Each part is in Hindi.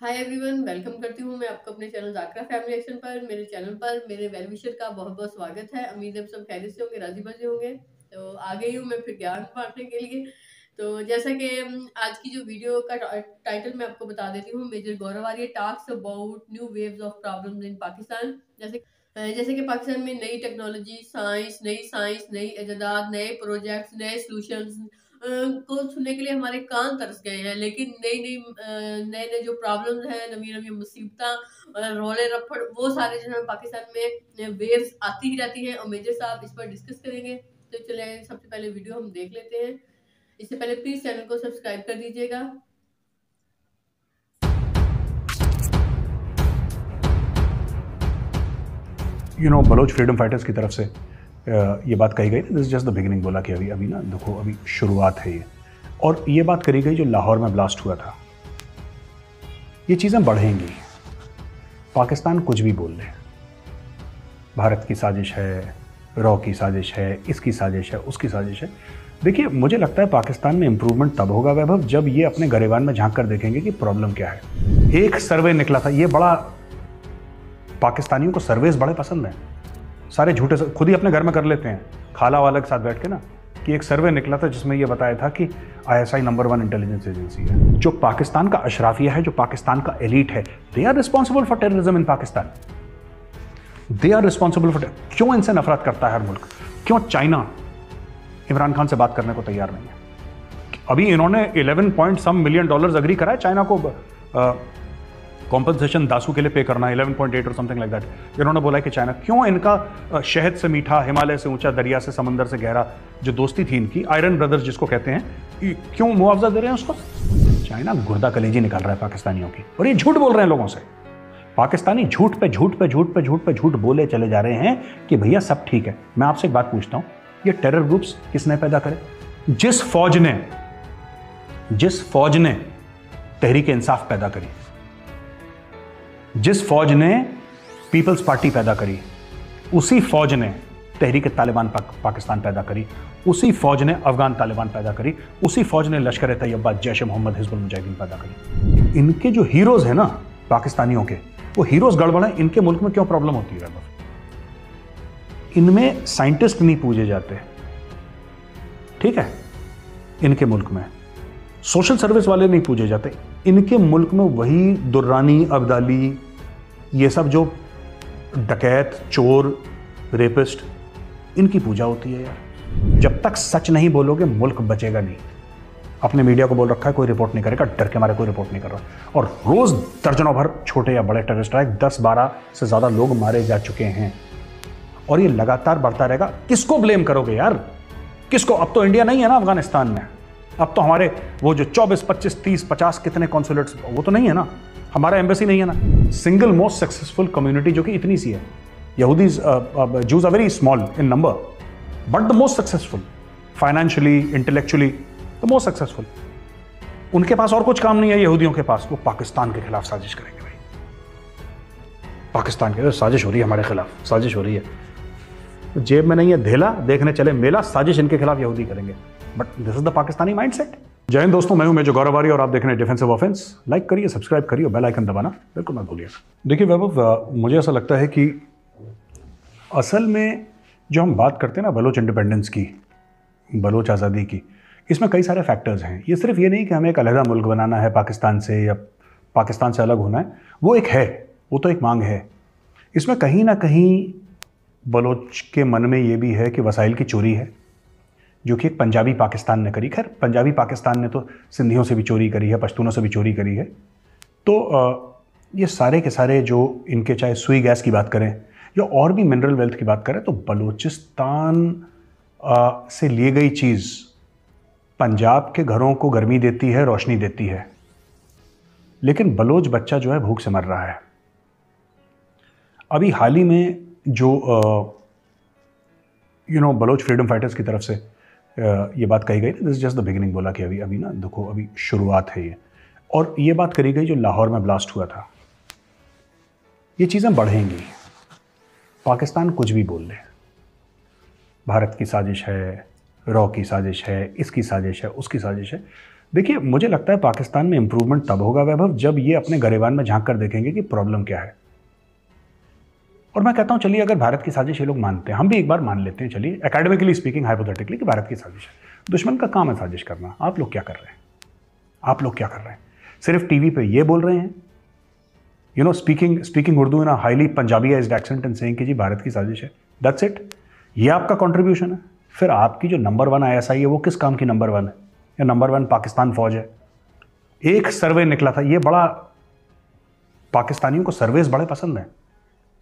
हाय एवरीवन, वेलकम करती हूँ मैं आपको अपने चैनल जाकरा फैमिली एक्शन पर। मेरे चैनल पर मेरे वेल विशर का बहुत बहुत स्वागत है। उम्मीद है आप सब खैरियत से होंगे, राजी बाजी होंगे। तो आ गई हूँ मैं फिर ज्ञान बांटने के लिए। तो जैसा कि आज की जो वीडियो का टाइटल मैं आपको बता देती हूँ, major Gaurav Arya talks about new waves of problems in Pakistan. जैसे कि पाकिस्तान में नई टेक्नोलॉजी, साइंस, नई इजादात, नए प्रोजेक्ट्स, नए सॉल्यूशंस को सुनने के लिए हमारे कान तरस गए हैं। लेकिन नए नए जो प्रॉब्लम्स हैं, नवी नवी मुसीबत, रोले रफड़, वो सारे जो है पाकिस्तान में वेव्स आती ही रहती हैं और मेजर साहब इस पर डिस्कस करेंगे। तो चले सबसे पहले वीडियो हम देख लेते हैं। इससे पहले प्लीज चैनल को सब्सक्राइब कर दीजिएगा। बलोच फ्रीडम फाइटर्स की तरफ से ये बात कही गई, this is just the beginning. बोला कि अभी अभी ना देखो, अभी शुरुआत है ये। और ये बात करी गई जो लाहौर में ब्लास्ट हुआ था, ये चीज़ें बढ़ेंगी। पाकिस्तान कुछ भी बोल ले, भारत की साजिश है, रॉ की साजिश है, इसकी साजिश है, उसकी साजिश है। देखिए, मुझे लगता है पाकिस्तान में इंप्रूवमेंट तब होगा वैभव, जब ये अपने गरेबान में झांक कर देखेंगे कि प्रॉब्लम क्या है। एक सर्वे निकला था, ये बड़ा, पाकिस्तानियों को सर्वेस बड़े पसंद हैं। सारे झूठे खुद ही अपने घर में कर लेते हैं, खाला वाला के साथ बैठ के ना, कि एक सर्वे निकला था जिसमें यह बताया था कि आईएसआई नंबर 1 इंटेलिजेंस एजेंसी है। जो पाकिस्तान का अशराफिया है, जो पाकिस्तान का एलीट है, they are responsible for terrorism in Pakistan. They are responsible for. क्यों इनसे नफरत करता है हर मुल्क? क्यों चाइना इमरान खान से बात करने को तैयार नहीं है? अभी इन्होंने 11 point some million dollars agree करा है चाइना को कॉम्पनसेशन दासू के लिए पे करना, 11.8 और समथिंग लाइक दैट। इन्होंने बोला है कि चाइना, क्यों इनका शहद से मीठा, हिमालय से ऊंचा, दरिया से, समंदर से गहरा जो दोस्ती थी इनकी, आयरन ब्रदर्स जिसको कहते हैं, क्यों मुआवजा दे रहे हैं उसको? चाइना गुर्दा कलेजी निकाल रहा है पाकिस्तानियों की, और ये झूठ बोल रहे हैं लोगों से। पाकिस्तानी झूठ पे झूठ पे झूठ पे झूठ पे झूठ बोले चले जा रहे हैं कि भैया सब ठीक है। मैं आपसे एक बात पूछता हूं, ये टेरर ग्रुप्स किसने पैदा करे? जिस फौज ने तहरीक इंसाफ पैदा करी, जिस फौज ने पीपल्स पार्टी पैदा करी, उसी फौज ने तहरीक तालिबान पाकिस्तान पैदा करी, उसी फौज ने अफगान तालिबान पैदा करी, उसी फौज ने लश्कर तैयबा, जैश मोहम्मद, हिजबुल मुजाहिदीन पैदा करी। इनके जो हीरोज हैं ना पाकिस्तानियों के, वो हीरोज गड़बड़ हैं। इनके मुल्क में क्यों प्रॉब्लम होती है? इनमें साइंटिस्ट नहीं पूजे जाते, ठीक है? इनके मुल्क में सोशल सर्विस वाले नहीं पूजे जाते। इनके मुल्क में वही दुर्रानी, अब्दाली, ये सब जो डकैत, चोर, रेपिस्ट, इनकी पूजा होती है यार। जब तक सच नहीं बोलोगे मुल्क बचेगा नहीं। अपने मीडिया को बोल रखा है कोई रिपोर्ट नहीं करेगा, डर के मारे कोई रिपोर्ट नहीं कर रहा। और रोज दर्जनों भर छोटे या बड़े टेररिस्ट स्ट्राइक, 10-12 से ज्यादा लोग मारे जा चुके हैं, और ये लगातार बढ़ता रहेगा। किसको ब्लेम करोगे यार? किसको? अब तो इंडिया नहीं है ना अफगानिस्तान में। अब तो हमारे वो जो 24, 25, 30, 50 कितने कॉन्सुलेट्स, वो तो नहीं है ना। हमारा एम्बेसी नहीं है ना। सिंगल मोस्ट सक्सेसफुल कम्युनिटी जो कि इतनी सी है, यहूदीज, Jews are very small in number, but the most successful, financially, intellectually the most successful. उनके पास और कुछ काम नहीं है यहूदियों के पास, वो पाकिस्तान के खिलाफ साजिश करेंगे। भाई, पाकिस्तान के साजिश हो रही है, हमारे खिलाफ साजिश हो रही है। जेब में नहीं है धेला, देखने चले मेला, साजिश इनके खिलाफ यहूदी करेंगे। But this is the Pakistani mindset. जय हिंद दोस्तों, मैं हूं मेजर गौरव आर्य और आप देख रहे हैं डिफेंसिव ऑफेंस। लाइक करिए, सब्सक्राइब करिए, बेल आइकन दबाना बिल्कुल मत भूलिए। देखिए वैभव, मुझे ऐसा लगता है कि असल में जो हम बात करते हैं ना बलोच इंडिपेंडेंस की, बलोच आज़ादी की, इसमें कई सारे फैक्टर्स हैं। ये सिर्फ ये नहीं कि हमें एक अलहदा मुल्क बनाना है पाकिस्तान से, या पाकिस्तान से अलग होना है। वो एक है, वो तो एक मांग है। इसमें कहीं ना कहीं बलोच के मन में ये भी है कि वसाइल की चोरी है, जो कि एक पंजाबी पाकिस्तान ने करी। खैर, पंजाबी पाकिस्तान ने तो सिंधियों से भी चोरी करी है, पश्तूनों से भी चोरी करी है। तो ये सारे के सारे जो इनके, चाहे सुई गैस की बात करें या और भी मिनरल वेल्थ की बात करें, तो बलूचिस्तान से ली गई चीज़ पंजाब के घरों को गर्मी देती है, रोशनी देती है, लेकिन बलोच बच्चा जो है भूख से मर रहा है। अभी हाल ही में जो बलोच फ्रीडम फाइटर्स की तरफ से ये बात कही गई, this is just the beginning. बोला कि अभी अभी ना देखो, अभी शुरुआत है ये। और ये बात करी गई जो लाहौर में ब्लास्ट हुआ था, ये चीज़ें बढ़ेंगी। पाकिस्तान कुछ भी बोल ले, भारत की साजिश है, रॉ की साजिश है, इसकी साजिश है, उसकी साजिश है। देखिए, मुझे लगता है पाकिस्तान में इंप्रूवमेंट तब होगा वैभव, जब ये अपने गरेबान में झांक कर देखेंगे कि प्रॉब्लम क्या है। और मैं कहता हूं चलिए, अगर भारत की साजिश ये लोग मानते हैं, हम भी एक बार मान लेते हैं, चलिए एकेडमिकली स्पीकिंग, हाइपोथेटिकली, कि भारत की साजिश है। दुश्मन का काम है साजिश करना। आप लोग क्या कर रहे हैं? आप लोग क्या कर रहे हैं? सिर्फ टीवी पे ये बोल रहे हैं, speaking Urdu in a highly Punjabised accent and saying कि जी भारत की साजिश है। That's it. ये आपका कंट्रीब्यूशन है। फिर आपकी जो नंबर 1 ISI है, वो किस काम की नंबर 1 है? या नंबर 1 पाकिस्तान फौज है? एक सर्वे निकला था, ये बड़ा, पाकिस्तानियों को सर्वेस बड़े पसंद हैं।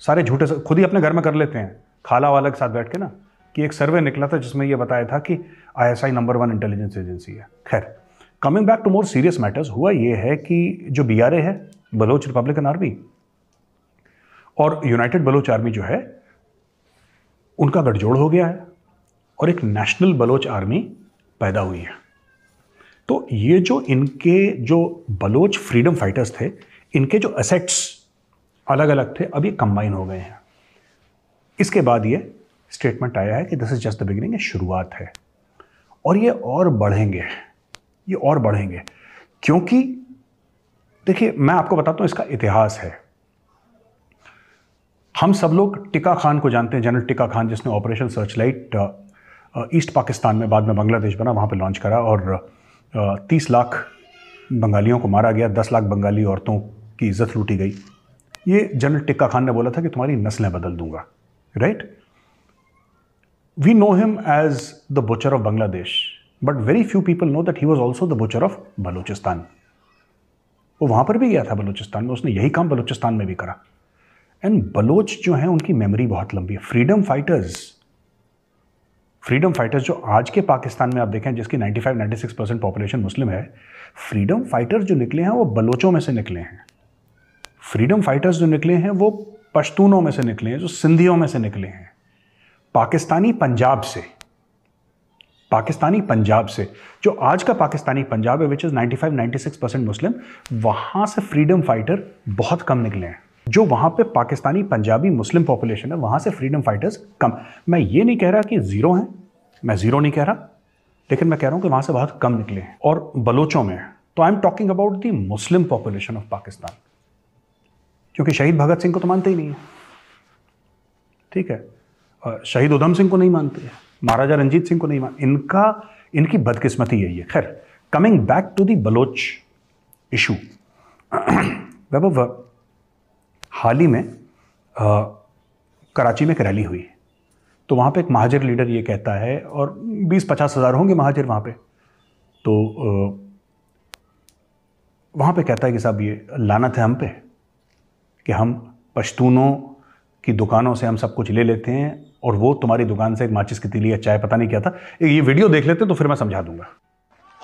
सारे झूठे खुद ही अपने घर में कर लेते हैं, खाला वाला के साथ बैठ के ना, कि एक सर्वे निकला था जिसमें यह बताया था कि ISI नंबर 1 इंटेलिजेंस एजेंसी है। खैर, coming back to more serious matters, हुआ यह है कि जो BRA है, बलोच रिपब्लिकन आर्मी, और यूनाइटेड बलोच आर्मी जो है, उनका गठजोड़ हो गया है और एक नेशनल बलोच आर्मी पैदा हुई है। तो ये जो इनके जो बलोच फ्रीडम फाइटर्स थे, इनके जो एसेट्स अलग अलग थे, अब ये कंबाइन हो गए हैं। इसके बाद ये स्टेटमेंट आया है कि this is just the beginning, ये शुरुआत है, और ये और बढ़ेंगे, ये और बढ़ेंगे। क्योंकि देखिए, मैं आपको बताता हूं, इसका इतिहास है। हम सब लोग टिक्का खान को जानते हैं, जनरल टिक्का खान, जिसने ऑपरेशन सर्चलाइट ईस्ट पाकिस्तान में, बाद में बांग्लादेश बना, वहाँ पे लॉन्च करा, और 30 लाख बंगालियों को मारा गया, 10 लाख बंगाली औरतों की इज्जत लूटी गई। ये जनरल टिक्का खान ने बोला था कि तुम्हारी नस्लें बदल दूंगा, right? We know him as the butcher of Bangladesh, but very few people know that he was also the butcher of Balochistan. वो वहाँ पर भी गया था बलूचिस्तान में, उसने यही काम बलूचिस्तान में भी करा। एंड बलोच जो हैं, उनकी मेमोरी बहुत लंबी है। फ्रीडम फाइटर्स जो आज के पाकिस्तान में आप देखें, जिसकी 95-96% पॉपुलेशन मुस्लिम है, फ्रीडम फाइटर्स जो निकले हैं वो बलोचों में से निकले हैं। फ्रीडम फाइटर्स जो निकले हैं वो पश्तूनों में से निकले हैं, जो सिंधियों में से निकले हैं, पाकिस्तानी पंजाब से, जो आज का पाकिस्तानी पंजाब है, विच इज 95-96% मुस्लिम, वहां से फ्रीडम फाइटर बहुत कम निकले हैं। जो वहां पे पाकिस्तानी पंजाबी मुस्लिम पॉपुलेशन है, वहां से फ्रीडम फाइटर्स कम। मैं ये नहीं कह रहा कि जीरो हैं, मैं जीरो नहीं कह रहा, लेकिन मैं कह रहा हूं कि वहां से बहुत कम निकले हैं। और बलोचों में, तो I am talking about the Muslim population of Pakistan, क्योंकि शहीद भगत सिंह को तो मानते ही नहीं है, ठीक है, शहीद उधम सिंह को नहीं मानते, महाराजा रंजीत सिंह को नहीं मानते। इनकी बदकिस्मती यही है। खैर, coming back to the Baloch issue, Vaibhav, हाल ही में कराची में एक रैली हुई, तो वहाँ पे एक महाजिर लीडर ये कहता है, और 20-50 हज़ार होंगे महाजिर वहाँ पे, तो वहाँ पे कहता है कि साहब, ये लानत है हम पे कि हम पश्तूनों की दुकानों से हम सब कुछ ले लेते हैं, और वो तुम्हारी दुकान से एक माचिस की तीली या चाय, पता नहीं क्या था। ये वीडियो देख लेते तो फिर मैं समझा दूंगा।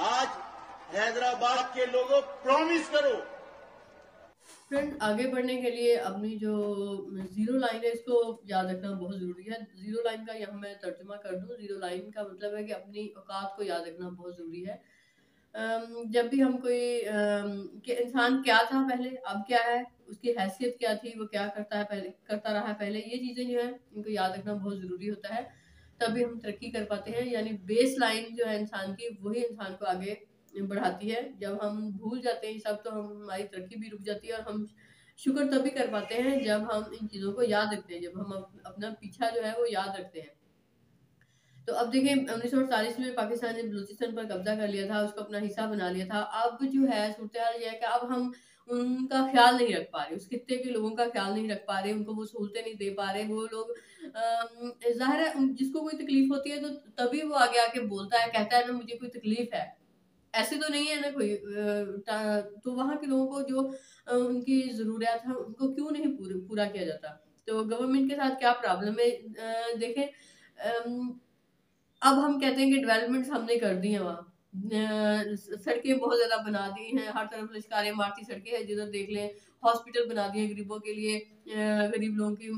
आज हैदराबाद के लोगों, प्रॉमिस करो। फ्रेंड, आगे बढ़ने के लिए अपनी जो जीरो लाइन है, इसको याद रखना बहुत ज़रूरी है। जीरो लाइन का यहाँ मैं तर्जुमा कर दूँ। जीरो लाइन का मतलब है कि अपनी औकात को याद रखना बहुत ज़रूरी है। जब भी हम कोई कि इंसान क्या था पहले, अब क्या है, उसकी हैसियत क्या थी, वो क्या करता रहा है पहले, ये चीज़ें जो है इनको याद रखना बहुत ज़रूरी होता है। तभी हम तरक्की कर पाते हैं। यानी बेस लाइन जो है इंसान की, वही इंसान को आगे बढ़ाती है। जब हम भूल जाते हैं सब, तो हमारी तरक्की भी रुक जाती है, और हम शुक्र तभी कर पाते हैं जब हम इन चीज़ों को याद रखते हैं, जब हम अपना पीछा जो है वो याद रखते हैं। तो अब देखिए, 1948 में पाकिस्तान ने बलूचिस्तान पर कब्जा कर लिया था, उसको अपना हिस्सा बना लिया था। अब जो है सूरत हाल ये है कि अब हम उनका ख्याल नहीं रख पा रहे, उस खित्ते के लोगों का ख्याल नहीं रख पा रहे, उनको वो सहूलतें नहीं दे पा रहे। वो लोग ज़ाहिर है, जिसको कोई तकलीफ होती है तो तभी वो आगे आके बोलता है, कहता है ना मुझे कोई तकलीफ है। ऐसे तो नहीं है ना कोई, तो वहाँ के लोगों को जो उनकी ज़रूरियात है, उनको क्यों नहीं पूरा किया जाता? तो गवर्नमेंट के साथ क्या प्रॉब्लम है? देखें, अब हम कहते हैं कि डेवलपमेंट्स हमने कर दी हैं वहाँ, सड़कें बहुत ज़्यादा बना दी हैं, हर तरफ लश्कारें मारती सड़कें हैं, जिधर देख लें। हॉस्पिटल बना दिए गरीबों के लिए, गरीब लोगों की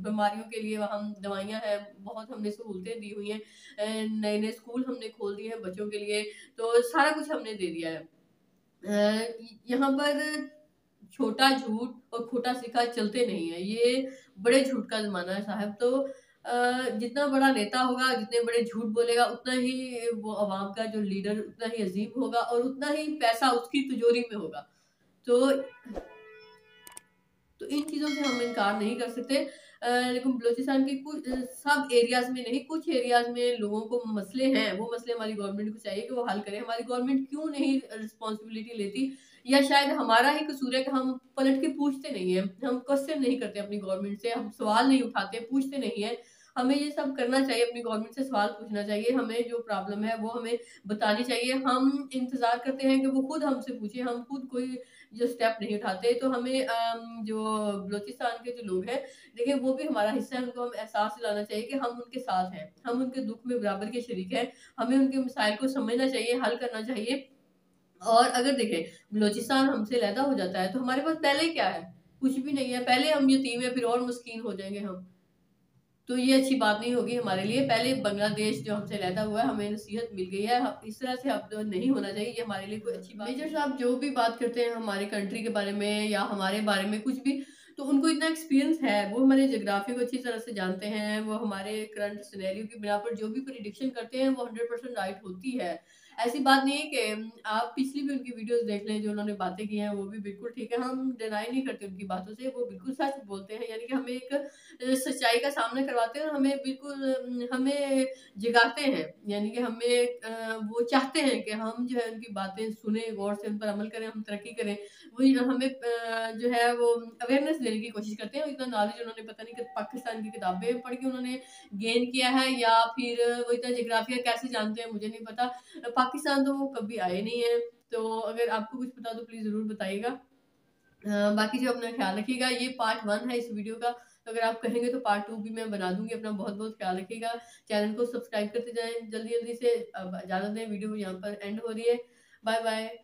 बीमारियों के लिए वहाँ दवाइयाँ हैं, बहुत हमने सहूलतें दी हुई हैं। नए नए स्कूल हमने खोल दिए हैं बच्चों के लिए, तो सारा कुछ हमने दे दिया है। यहाँ पर छोटा झूठ और खोटा सिक्का चलते नहीं है, ये बड़े झूठ का ज़माना है साहब। तो जितना बड़ा नेता होगा, जितने बड़े झूठ बोलेगा, उतना ही वो अवाम का जो लीडर उतना ही अजीम होगा और उतना ही पैसा उसकी तिजोरी में होगा। तो इन चीज़ों से हम इनकार नहीं कर सकते। लेकिन बलूचिस्तान के कुछ सब एरियाज़ में नहीं, कुछ एरियाज़ में लोगों को मसले हैं, वो मसले हमारी गवर्नमेंट को चाहिए कि वो हल करे। हमारी गवर्नमेंट क्यों नहीं रिस्पॉन्सिबिलिटी लेती, या शायद हमारा ही कसूर है कि हम पलट के पूछते नहीं हैं, हम क्वेश्चन नहीं करते अपनी गवर्नमेंट से, हम सवाल नहीं उठाते, पूछते नहीं हैं। हमें ये सब करना चाहिए, अपनी गवर्नमेंट से सवाल पूछना चाहिए, हमें जो प्रॉब्लम है वो हमें बतानी चाहिए। हम इंतज़ार करते हैं कि वो खुद हमसे पूछे, हम खुद कोई जो स्टेप नहीं उठाते। तो हमें जो बलूचिस्तान के जो लोग हैं, देखिए वो भी हमारा हिस्सा है, उनको हम एहसास दिलाना चाहिए कि हम उनके साथ हैं, हम उनके दुख में बराबर के शरीक हैं। हमें उनके मसाइल को समझना चाहिए, हल करना चाहिए। और अगर देखें बलूचिस्तान हमसे अलहदा हो जाता है तो हमारे पास पहले क्या है? कुछ भी नहीं है। पहले हम यतीम हैं, फिर और मस्कीन हो जाएंगे हम। तो ये अच्छी बात नहीं होगी हमारे लिए। पहले बांग्लादेश जो हमसे अलहदा हुआ है, हमें नसीहत मिल गई है, इस तरह से अब तो नहीं होना चाहिए, ये हमारे लिए कोई अच्छी बात। मेजर साहब जो भी बात करते हैं हमारे कंट्री के बारे में या हमारे बारे में कुछ भी, तो उनको इतना एक्सपीरियंस है, वो हमारे ज्योग्राफी को अच्छी तरह से जानते हैं, वो हमारे करंट सिनेरियो की बिना पर जो भी प्रेडिक्शन करते हैं वो 100% राइट होती है। ऐसी बात नहीं है कि आप पिछली भी उनकी वीडियोस देख लें, जो उन्होंने बातें की हैं वो भी बिल्कुल ठीक है, हम डिनाई नहीं करते उनकी बातों से, वो बिल्कुल सच बोलते हैं। यानी कि हमें एक सच्चाई का सामना करवाते हैं और हमें बिल्कुल हमें जगाते हैं। यानी कि हमें वो चाहते हैं कि हम जो है उनकी बातें सुने, गौर से उन पर अमल करें, हम तरक्की करें। वही हमें जो है वो अवेयरनेस देने की कोशिश करते हैं। इतना नॉलेज उन्होंने पता नहीं कि पाकिस्तान की किताबें पढ़ के उन्होंने गेन किया है, या फिर वो इतना जोग्राफिया कैसे जानते हैं मुझे नहीं पता। पाकिस्तान तो वो कभी आए नहीं है, तो अगर आपको कुछ पता तो प्लीज़ ज़रूर बताइएगा। बाकी जो अपना ख्याल रखिएगा। ये पार्ट 1 है इस वीडियो का, तो अगर आप कहेंगे तो पार्ट 2 भी मैं बना दूँगी। अपना बहुत-बहुत ख्याल रखिएगा। चैनल को सब्सक्राइब करते जाएँ जल्दी-जल्दी से। अब इजाज़त दें, वीडियो यहाँ पर एंड हो रही है। Bye bye.